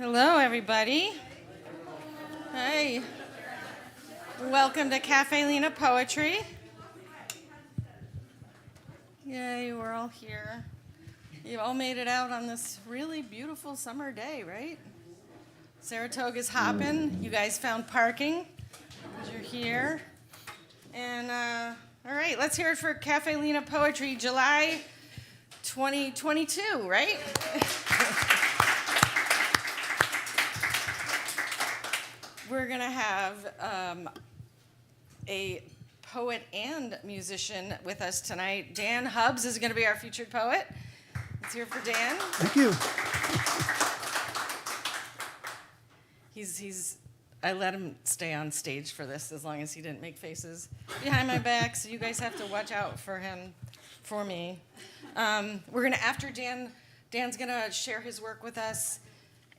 Hello, everybody. Hey. Welcome to Caffe, Lena Poetry. Yay, we're all here. You all made it out on this really beautiful summer day, right? Saratoga's hopping. You guys found parking because you're here. And, all right, let's hear it for Caffe, Lena Poetry, July 2022, right? We're going to have a poet and musician with us tonight. Dan Hubbs is going to be our featured poet. Let's hear it for Dan. Thank you. I let him stay on stage for this as long as he didn't make faces behind my back, so you guys have to watch out for him, for me. We're going to, after Dan's going to share his work with us,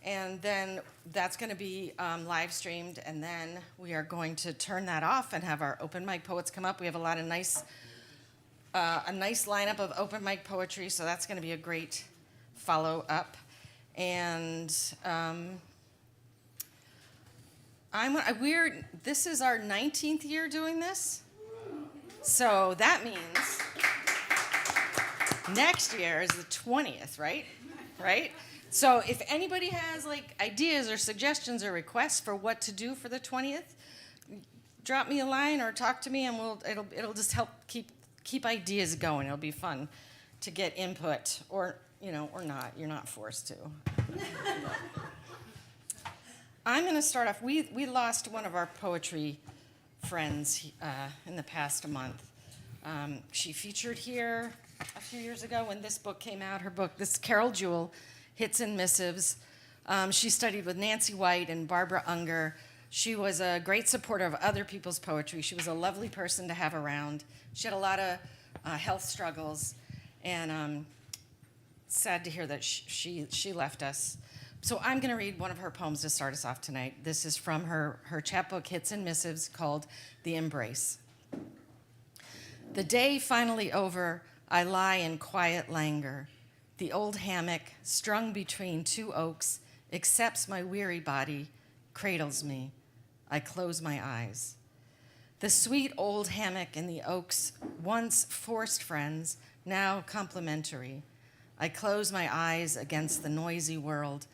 and then that's going to be live streamed, and then we are going to turn that off and have our open mic poets come up. We have a lot of nice lineup of open mic poetry, so that's going to be a great follow-up. And this is our 19th year doing this, so that means next year is the 20th, right? Right? So if anybody has like ideas or suggestions or requests for what to do for the 20th, drop me a line or talk to me, and it'll just help keep ideas going. It'll be fun to get input, or not. You're not forced to. I'm going to start off. We lost one of our poetry friends in the past month. She featured here a few years ago when this book came out. Her book, this is Carol Jewell, Hits and Missives. She studied with Nancy White and Barbara Unger. She was a great supporter of other people's poetry. She was a lovely person to have around. She had a lot of health struggles, and sad to hear that she left us. So I'm going to read one of her poems to start us off tonight. This is from her chapbook, Hits and Missives, called The Embrace. The day finally over, I lie in quiet languor. The old hammock, strung between two oaks, accepts my weary body, cradles me. I close my eyes. The sweet old hammock and the oaks, once forced friends, now complementary. I close my eyes against the noisy world.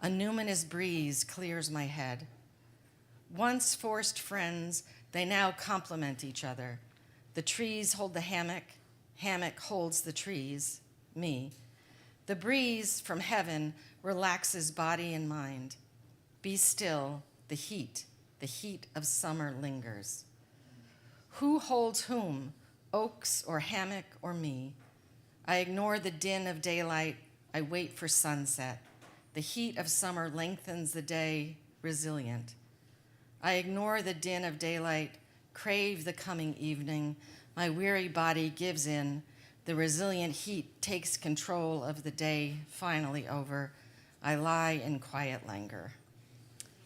A numinous breeze clears my head. Once forced friends, they now complement each other. The trees hold the hammock holds the trees, me. The breeze from heaven relaxes body and mind. Be still, the heat of summer lingers. Who holds whom, oaks or hammock or me? I ignore the din of daylight, I wait for sunset. The heat of summer lengthens the day, resilient. I ignore the din of daylight, crave the coming evening. My weary body gives in. The resilient heat takes control of the day, finally over. I lie in quiet languor.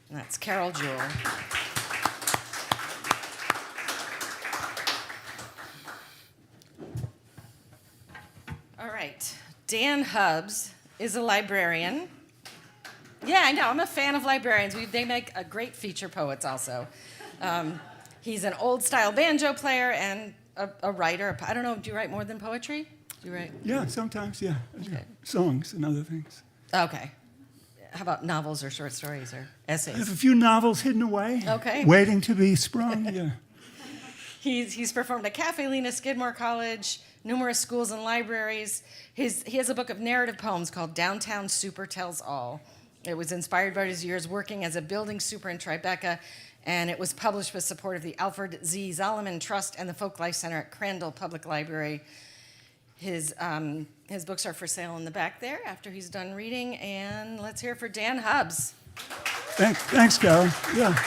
And that's Carol Jewell. All right. Dan Hubbs is a librarian. Yeah, I know. I'm a fan of librarians. They make a great feature poets also. He's an old-style banjo player and a writer. I don't know, do you write more than poetry? Do you write? Yeah, sometimes, yeah. Okay. Songs and other things. Okay. How about novels or short stories or essays? I have a few novels hidden away. Okay. Waiting to be sprung, yeah. He's performed at Caffe, Lena, Skidmore College, numerous schools and libraries. He has a book of narrative poems called Downtown Super Tells All. It was inspired by his years working as a building super in Tribeca, and it was published with support of the Alfred Z. Zolliman Trust and the Folk Life Center at Crandall Public Library. His books are for sale in the back there after he's done reading, and let's hear it for Dan Hubbs. Thanks, Carol. Yeah.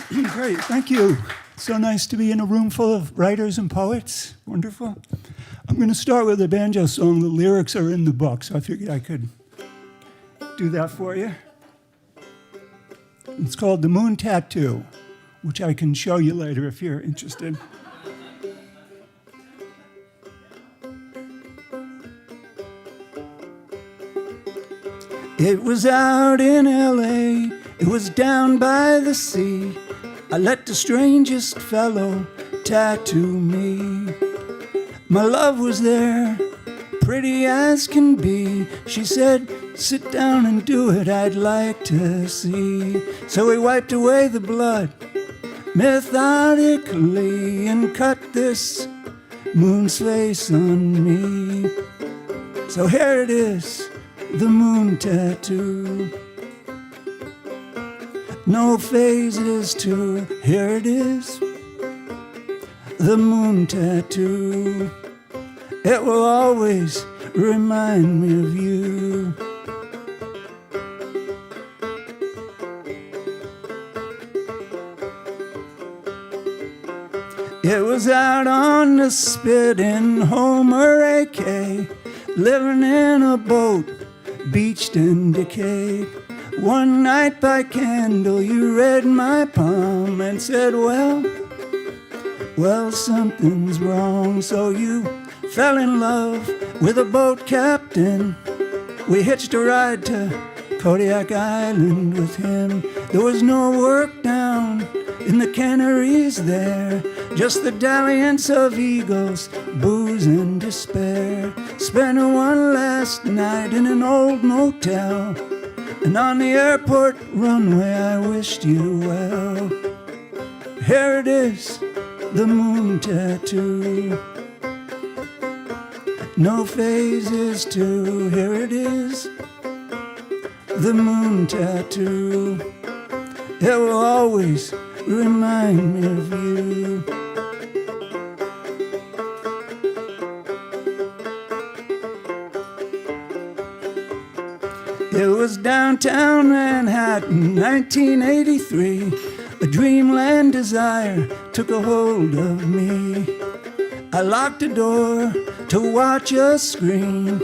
Great, thank you. So nice to be in a room full of writers and poets. Wonderful. I'm going to start with a banjo song. The lyrics are in the book, so I figured I could do that for you. It's called The Moon Tattoo, which I can show you later if you're interested. It was out in L.A., it was down by the sea. I let the strangest fellow tattoo me. My love was there, pretty as can be. She said, sit down and do it, I'd like to see. So we wiped away the blood methodically and cut this moon's face on me. So here it is, the moon tattoo. No phases to, here it is, the moon tattoo. It will always remind me of you. It was out on the spit in Homer, AK, living in a boat, beached and decayed. One night by candle you read my palm and said, well, something's wrong. So you fell in love with a boat captain. We hitched a ride to Kodiak Island with him. There was no work down in the Canaries there, just the dalliance of eagles, booze and despair. Spent one last night in an old motel, and on the airport runway I wished you well. Here it is, the moon tattoo. No phases to, here it is, the moon tattoo. It will always remind me of you. It was downtown Manhattan, 1983. A dreamland desire took a hold of me. I locked the door to watch a screen.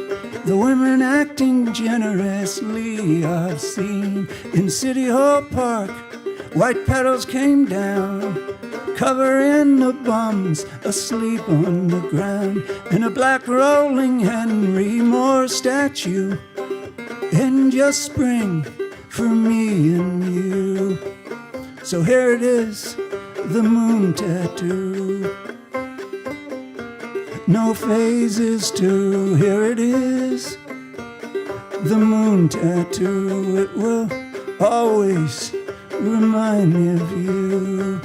The women acting generously I've seen. In City Hall Park, white petals came down, covering the bums asleep on the ground. And a black rolling Henry Moore statue in just spring for me and you. So here it is, the moon tattoo. No phases to, here it is, the moon tattoo. It will always remind me of you.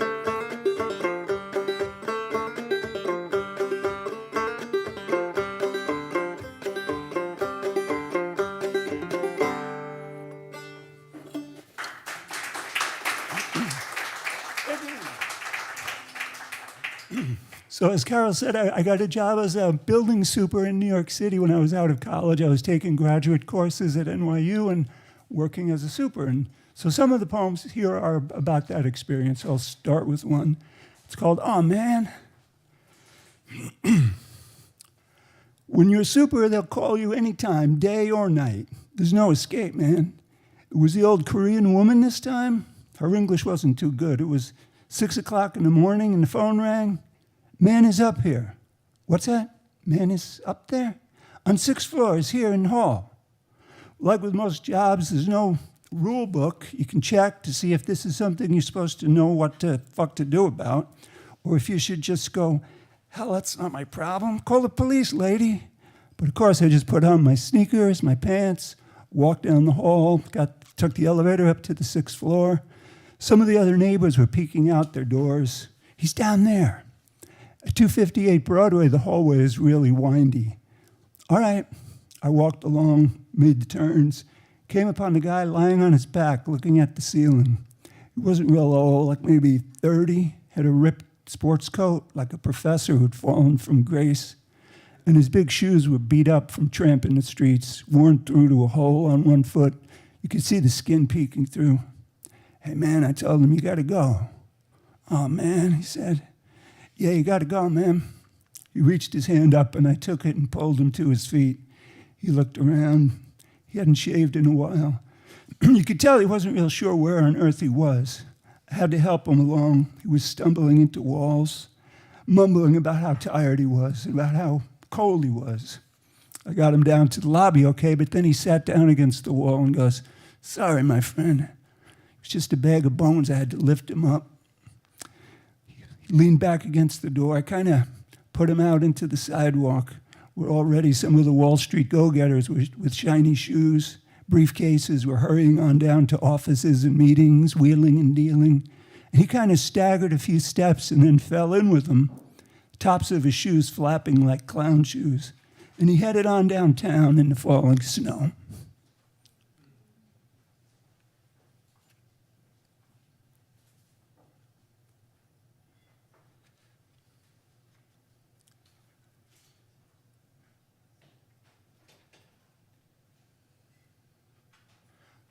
So as Carol said, I got a job as a building super in New York City when I was out of college. I was taking graduate courses at NYU and working as a super. And so some of the poems here are about that experience. I'll start with one. It's called, "Aw, Man." When you're a super, they'll call you anytime, day or night. There's no escape, man. It was the old Korean woman this time. Her English wasn't too good. It was 6 o'clock in the morning and the phone rang. "Man is up here." "What's that?" "Man is up there. On 6th floor, is here in hall." Like with most jobs, there's no rule book. You can check to see if this is something you're supposed to know what the fuck to do about, or if you should just go, "Hell, that's not my problem. Call the police, lady." But of course, I just put on my sneakers, my pants, walked down the hall, took the elevator up to the 6th floor. Some of the other neighbors were peeking out their doors. "He's down there." At 258 Broadway, the hallway is really windy. All right, I walked along, made the turns, came upon a guy lying on his back looking at the ceiling. He wasn't real old, like maybe 30, had a ripped sports coat, like a professor who'd fallen from grace, and his big shoes were beat up from tramping the streets, worn through to a hole on one foot. You could see the skin peeking through. "Hey, man," I told him, "you gotta go." "Oh, man," he said. "Yeah, you gotta go, man." He reached his hand up, and I took it and pulled him to his feet. He looked around. He hadn't shaved in a while. You could tell he wasn't real sure where on earth he was. I had to help him along. He was stumbling into walls, mumbling about how tired he was, about how cold he was. I got him down to the lobby, okay, but then he sat down against the wall and goes, "Sorry, my friend. It's just a bag of bones. I had to lift him up." He leaned back against the door. I kind of put him out into the sidewalk, where already some of the Wall Street go-getters with shiny shoes, briefcases were hurrying on down to offices and meetings, wheeling and dealing. And he kind of staggered a few steps and then fell in with them, tops of his shoes flapping like clown shoes. And he headed on downtown in the falling snow.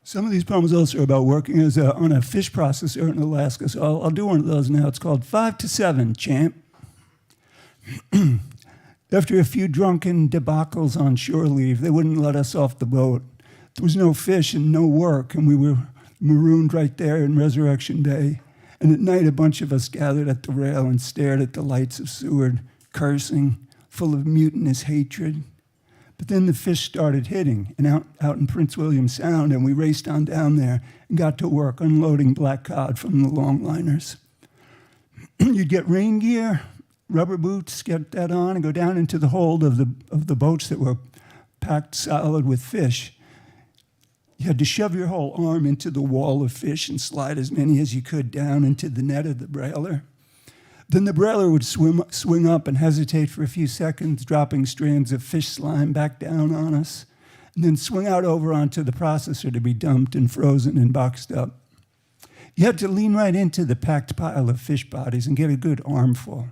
Some of these poems also are about working on a fish processor in Alaska, so I'll do one of those now. It's called 5 to 7, champ. After a few drunken debacles on shore leave, they wouldn't let us off the boat. There was no fish and no work, and we were marooned right there in Resurrection Day. And at night, a bunch of us gathered at the rail and stared at the lights of Seward, cursing, full of mutinous hatred. But then the fish started hitting, and out in Prince William Sound, and we raced on down there and got to work unloading black cod from the longliners. You'd get rain gear, rubber boots, get that on, and go down into the hold of the boats that were packed solid with fish. You had to shove your whole arm into the wall of fish and slide as many as you could down into the net of the brailer. Then the brailer would swing up and hesitate for a few seconds, dropping strands of fish slime back down on us, and then swing out over onto the processor to be dumped and frozen and boxed up. You had to lean right into the packed pile of fish bodies and get a good armful,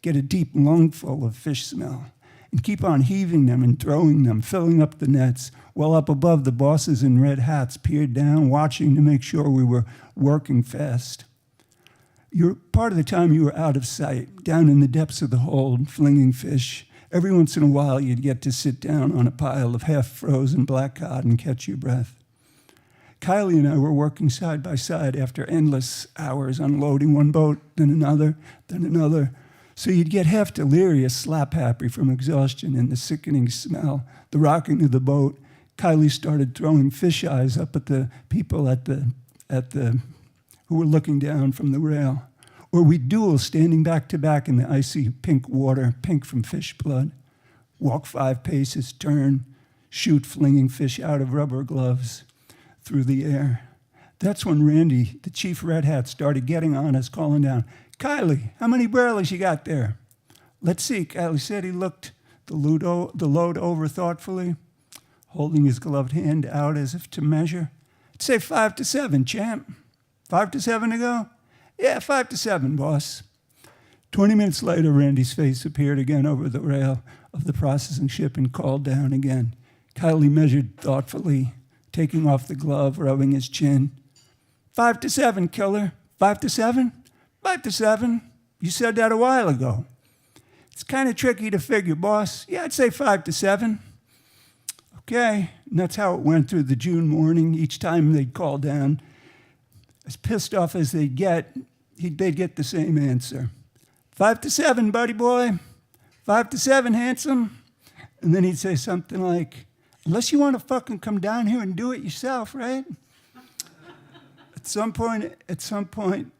get a deep lungful of fish smell, and keep on heaving them and throwing them, filling up the nets, while up above the bosses in red hats peered down, watching to make sure we were working fast. Part of the time you were out of sight, down in the depths of the hold, flinging fish. Every once in a while, you'd get to sit down on a pile of half-frozen black cod and catch your breath. Kylie and I were working side by side after endless hours, unloading one boat, then another, then another. So you'd get half delirious, slap-happy from exhaustion and the sickening smell, the rocking of the boat. Kylie started throwing fish eyes up at the people who were looking down from the rail. Or we'd duel standing back to back in the icy pink water, pink from fish blood. Walk 5 paces, turn, shoot flinging fish out of rubber gloves through the air. That's when Randy, the chief red hat, started getting on us, calling down, "Kylie, how many barrels you got there?" "Let's see," Kylie said. He looked the load over thoughtfully, holding his gloved hand out as if to measure. "I'd say 5 to 7, champ." 5 to 7 to go? "Yeah, 5 to 7, boss." 20 minutes later, Randy's face appeared again over the rail of the processing ship and called down again. Kylie measured thoughtfully, taking off the glove, rubbing his chin. 5 to 7, killer. 5 to 7? 5 to 7. You said that a while ago. It's kind of tricky to figure, boss. Yeah, I'd say 5 to 7. Okay, and that's how it went through the June morning. Each time they'd call down, as pissed off as they'd get the same answer. 5 to 7, buddy boy. 5 to 7, handsome. And then he'd say something like, "Unless you want to fucking come down here and do it yourself, right?" At some point,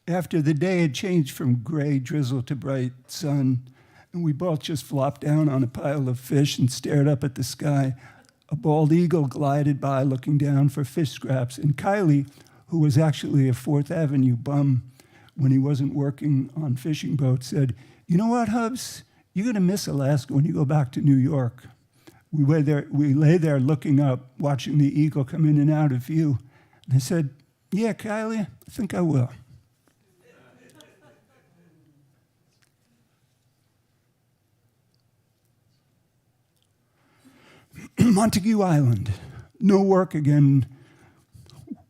after the day had changed from gray drizzle to bright sun, and we both just flopped down on a pile of fish and stared up at the sky, a bald eagle glided by looking down for fish scraps, and Kylie, who was actually a 4th Avenue bum when he wasn't working on fishing boats, said, "You know what, Hubs? You're going to miss Alaska when you go back to New York." We lay there looking up, watching the eagle come in and out of view. And I said, "Yeah, Kylie, I think I will." Montague Island. No work again.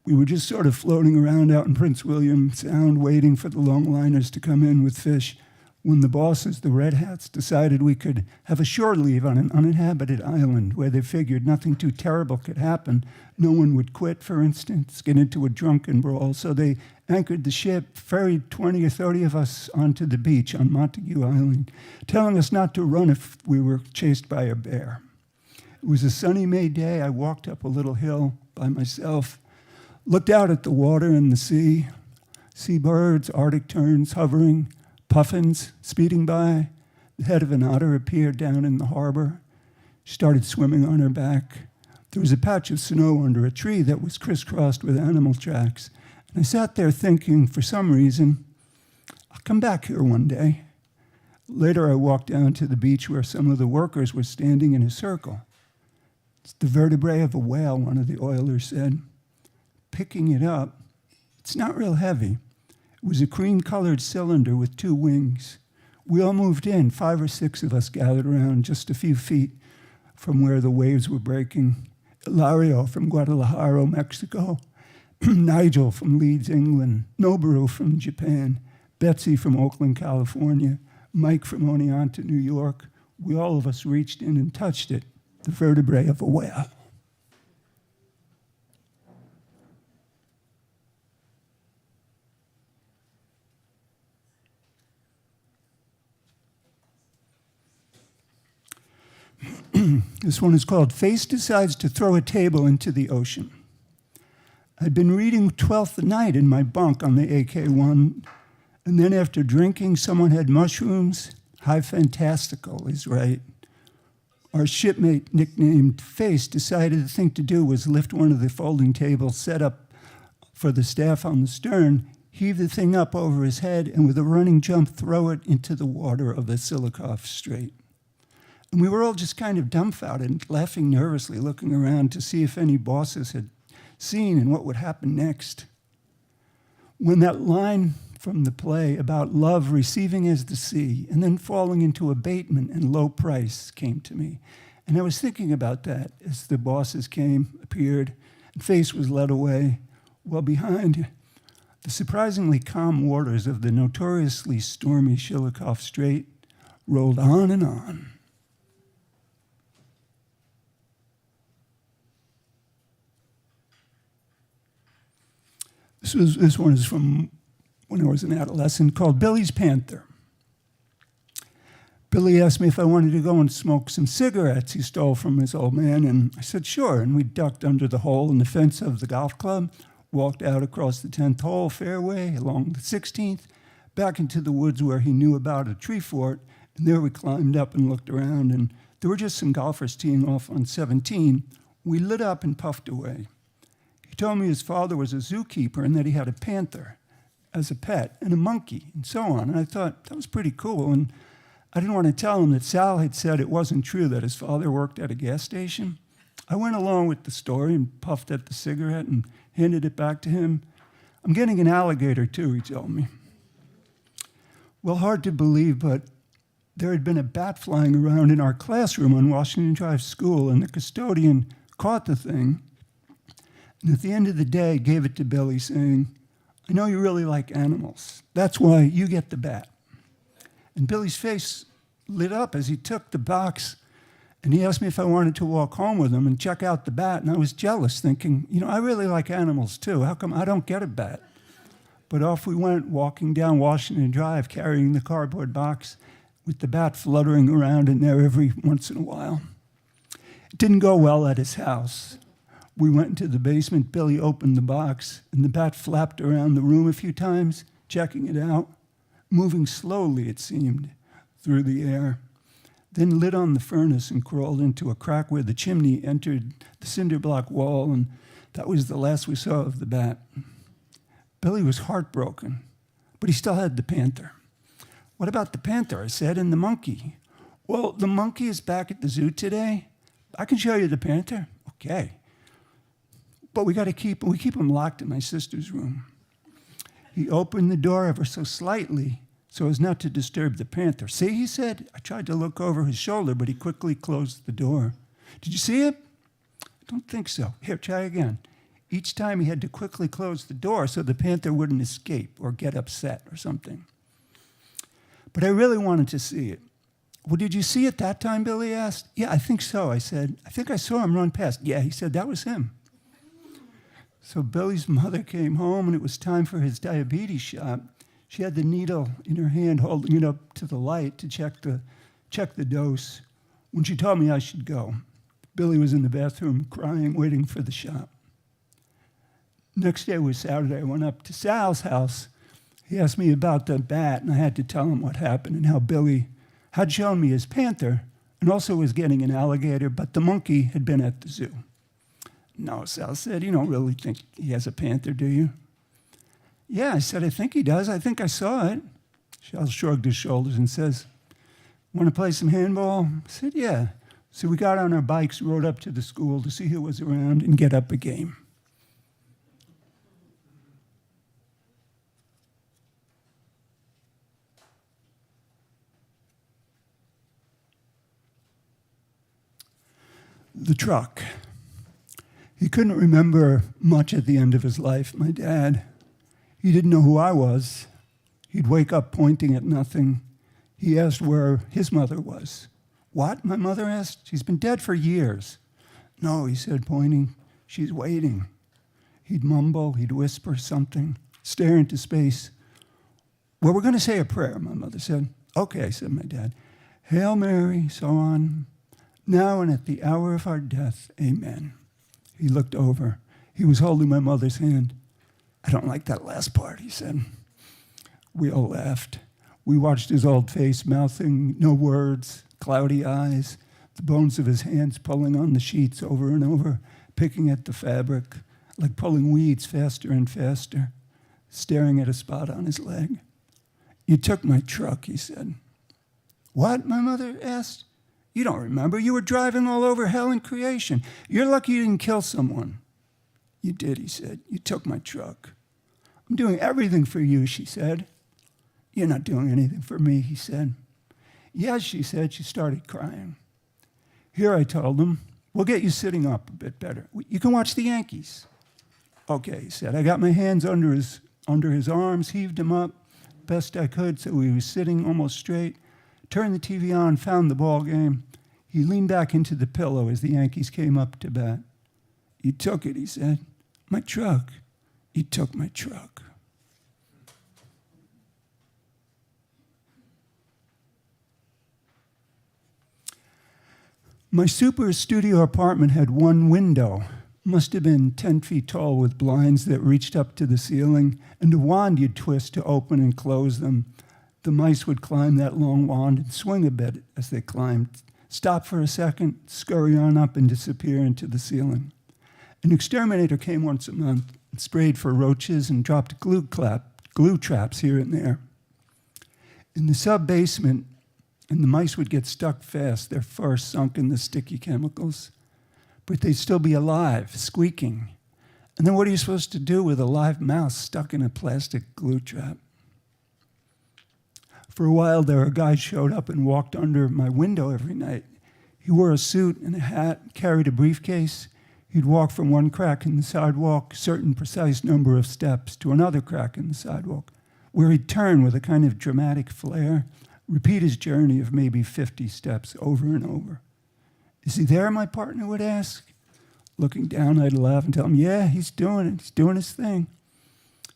We were just sort of floating around out in Prince William Sound, waiting for the longliners to come in with fish, when the bosses, the red hats, decided we could have a shore leave on an uninhabited island where they figured nothing too terrible could happen. No one would quit, for instance, get into a drunken brawl. So they anchored the ship, ferried 20 or 30 of us onto the beach on Montague Island, telling us not to run if we were chased by a bear. It was a sunny May day. I walked up a little hill by myself, looked out at the water and the sea, seabirds, Arctic terns hovering, puffins speeding by. The head of an otter appeared down in the harbor. She started swimming on her back. There was a patch of snow under a tree that was crisscrossed with animal tracks. And I sat there thinking, for some reason, I'll come back here one day. Later, I walked down to the beach where some of the workers were standing in a circle. It's the vertebrae of a whale, one of the oilers said. Picking it up, it's not real heavy. It was a cream-colored cylinder with 2 wings. We all moved in, 5 or 6 of us gathered around just a few feet from where the waves were breaking. Ilario from Guadalajara, Mexico. Nigel from Leeds, England. Noboru from Japan. Betsy from Oakland, California. Mike from Oneonta, New York. We all of us reached in and touched it, the vertebrae of a whale. This one is called Face Decides to Throw a Table into the Ocean. I'd been reading Twelfth Night in my bunk on the AK-1, and then after drinking, someone had mushrooms. High fantastical is right. Our shipmate, nicknamed Face, decided the thing to do was lift one of the folding tables set up for the staff on the stern, heave the thing up over his head, and with a running jump, throw it into the water of the Silikoff Strait. And we were all just kind of dumbfounded, laughing nervously, looking around to see if any bosses had seen and what would happen next. When that line from the play about love receiving as the sea and then falling into abatement and low price came to me. And I was thinking about that as the bosses appeared, and Face was led away, while behind the surprisingly calm waters of the notoriously stormy Silikoff Strait rolled on and on. This one is from when I was an adolescent, called Billy's Panther. Billy asked me if I wanted to go and smoke some cigarettes he stole from his old man, and I said sure, and we ducked under the hole in the fence of the golf club, walked out across the 10th hole fairway, along the 16th, back into the woods where he knew about a tree fort, and there we climbed up and looked around, and there were just some golfers teeing off on 17. We lit up and puffed away. He told me his father was a zookeeper and that he had a panther as a pet and a monkey and so on. And I thought that was pretty cool. And I didn't want to tell him that Sal had said it wasn't true that his father worked at a gas station. I went along with the story and puffed at the cigarette and handed it back to him. I'm getting an alligator too, he told me. Well, hard to believe, but there had been a bat flying around in our classroom on Washington Drive School, and the custodian caught the thing. And at the end of the day, gave it to Billy, saying, I know you really like animals. That's why you get the bat. And Billy's face lit up as he took the box, and he asked me if I wanted to walk home with him and check out the bat. And I was jealous, thinking, I really like animals too. How come I don't get a bat? But off we went, walking down Washington Drive, carrying the cardboard box with the bat fluttering around in there every once in a while. It didn't go well at his house. We went into the basement. Billy opened the box, and the bat flapped around the room a few times, checking it out, moving slowly, it seemed, through the air, then lit on the furnace and crawled into a crack where the chimney entered the cinder block wall, and that was the last we saw of the bat. Billy was heartbroken, but he still had the panther. What about the panther, I said, and the monkey? Well, the monkey is back at the zoo today. I can show you the panther. Okay. But we keep him locked in my sister's room. He opened the door ever so slightly so as not to disturb the panther. See, he said. I tried to look over his shoulder, but he quickly closed the door. Did you see it? I don't think so. Here, try again. Each time he had to quickly close the door so the panther wouldn't escape or get upset or something. But I really wanted to see it. Well, did you see it that time, Billy asked. Yeah, I think so, I said. I think I saw him run past. Yeah, he said, that was him. So Billy's mother came home, and it was time for his diabetes shot. She had the needle in her hand, holding it up to the light to check the dose, when she told me I should go. Billy was in the bathroom crying, waiting for the shop. Next day was Saturday. I went up to Sal's house. He asked me about the bat, and I had to tell him what happened and how Billy had shown me his panther and also was getting an alligator, but the monkey had been at the zoo. No, Sal said, you don't really think he has a panther, do you? Yeah, I said, I think he does. I think I saw it. Sal shrugged his shoulders and says, want to play some handball? I said, yeah. So we got on our bikes, rode up to the school to see who was around and get up a game. The truck. He couldn't remember much at the end of his life, my dad. He didn't know who I was. He'd wake up pointing at nothing. He asked where his mother was. What? My mother asked. She's been dead for years. No, he said, pointing. She's waiting. He'd mumble, he'd whisper something, stare into space. Well, we're going to say a prayer, my mother said. Okay, said my dad. Hail Mary, so on. Now and at the hour of our death, amen. He looked over. He was holding my mother's hand. I don't like that last part, he said. We all laughed. We watched his old face, mouthing no words, cloudy eyes, the bones of his hands pulling on the sheets over and over, picking at the fabric, like pulling weeds faster and faster, staring at a spot on his leg. You took my truck, he said. What? My mother asked. You don't remember. You were driving all over hell and creation. You're lucky you didn't kill someone. You did, he said. You took my truck. I'm doing everything for you, she said. You're not doing anything for me, he said. Yes, she said. She started crying. Here, I told him, we'll get you sitting up a bit better. You can watch the Yankees. Okay, he said. I got my hands under his arms, heaved him up best I could so he was sitting almost straight. Turned the TV on, found the ball game. He leaned back into the pillow as the Yankees came up to bat. You took it, he said. My truck. You took my truck. My super studio apartment had one window. Must have been 10 feet tall with blinds that reached up to the ceiling and a wand you'd twist to open and close them. The mice would climb that long wand and swing a bit as they climbed, stop for a second, scurry on up and disappear into the ceiling. An exterminator came once a month and sprayed for roaches and dropped glue traps here and there. In the sub-basement, and the mice would get stuck fast, their fur sunk in the sticky chemicals. But they'd still be alive, squeaking. And then what are you supposed to do with a live mouse stuck in a plastic glue trap? For a while there, a guy showed up and walked under my window every night. He wore a suit and a hat, carried a briefcase. He'd walk from one crack in the sidewalk, certain precise number of steps, to another crack in the sidewalk, where he'd turn with a kind of dramatic flair, repeat his journey of maybe 50 steps over and over. Is he there, my partner would ask. Looking down, I'd laugh and tell him, yeah, he's doing it. He's doing his thing.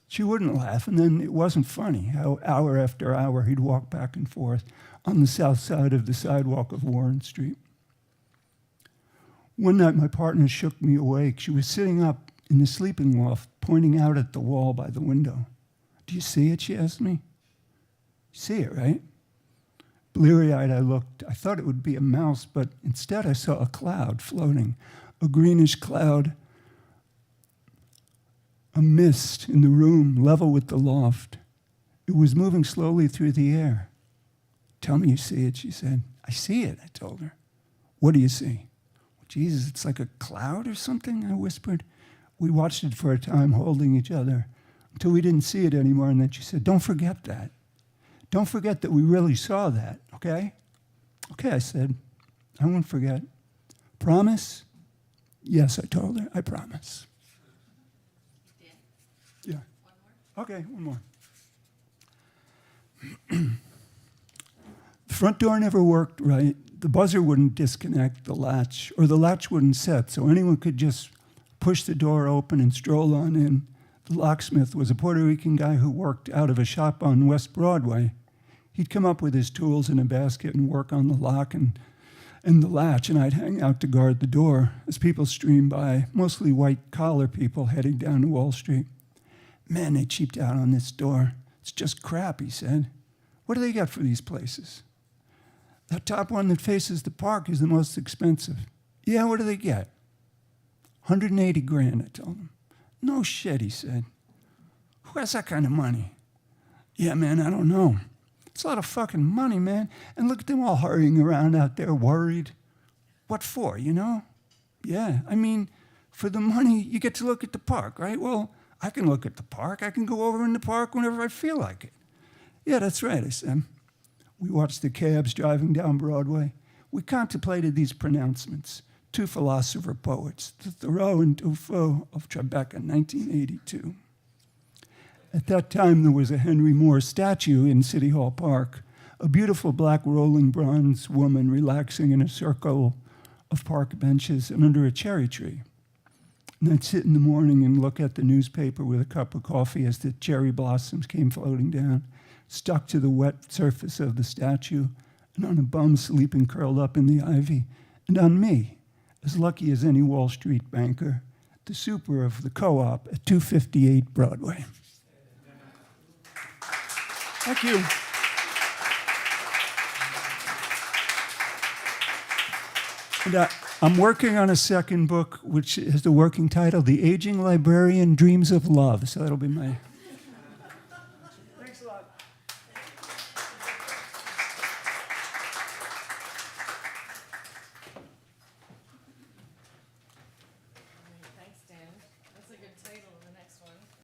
She wouldn't laugh, and then it wasn't funny how hour after hour he'd walk back and forth on the south side of the sidewalk of Warren Street. One night, my partner shook me awake. She was sitting up in the sleeping loft, pointing out at the wall by the window. Do you see it, she asked me. You see it, right? Bleary-eyed, I looked. I thought it would be a mouse, but instead I saw a cloud floating, a greenish cloud, a mist in the room, level with the loft. It was moving slowly through the air. Tell me you see it, she said. I see it, I told her. What do you see? Jesus, it's like a cloud or something, I whispered. We watched it for a time, holding each other, until we didn't see it anymore, and then she said, don't forget that. Don't forget that we really saw that, okay? Okay, I said. I won't forget. Promise? Yes, I told her. I promise. Yeah. One more? Okay, one more. The front door never worked right. The buzzer wouldn't disconnect the latch, or the latch wouldn't set, so anyone could just push the door open and stroll on in. The locksmith was a Puerto Rican guy who worked out of a shop on West Broadway. He'd come up with his tools in a basket and work on the lock, and and the latch, and I'd hang out to guard the door as people streamed by, mostly white-collar people heading down to Wall Street. Man, they cheaped out on this door. It's just crap, he said. What do they get for these places? That top one that faces the park is the most expensive. Yeah, what do they get? 180 grand, I told him. No shit, he said. Who has that kind of money? Yeah, man, I don't know. It's a lot of fucking money, man. And look at them all hurrying around out there worried. What for, you know? Yeah, I mean, for the money, you get to look at the park, right? Well, I can look at the park. I can go over in the park whenever I feel like it. Yeah, that's right, I said. We watched the cabs driving down Broadway. We contemplated these pronouncements. Two philosopher poets, Thoreau and Defoe of Tribeca, 1982. At that time, there was a Henry Moore statue in City Hall Park, a beautiful black rolling bronze woman relaxing in a circle of park benches and under a cherry tree. And I'd sit in the morning and look at the newspaper with a cup of coffee as the cherry blossoms came floating down, stuck to the wet surface of the statue, and on a bum sleeping curled up in the ivy, and on me, as lucky as any Wall Street banker, the super of the co-op at 258 Broadway. Thank you. And I'm working on a second book, which has the working title, The Aging Librarian Dreams of Love. So that'll be my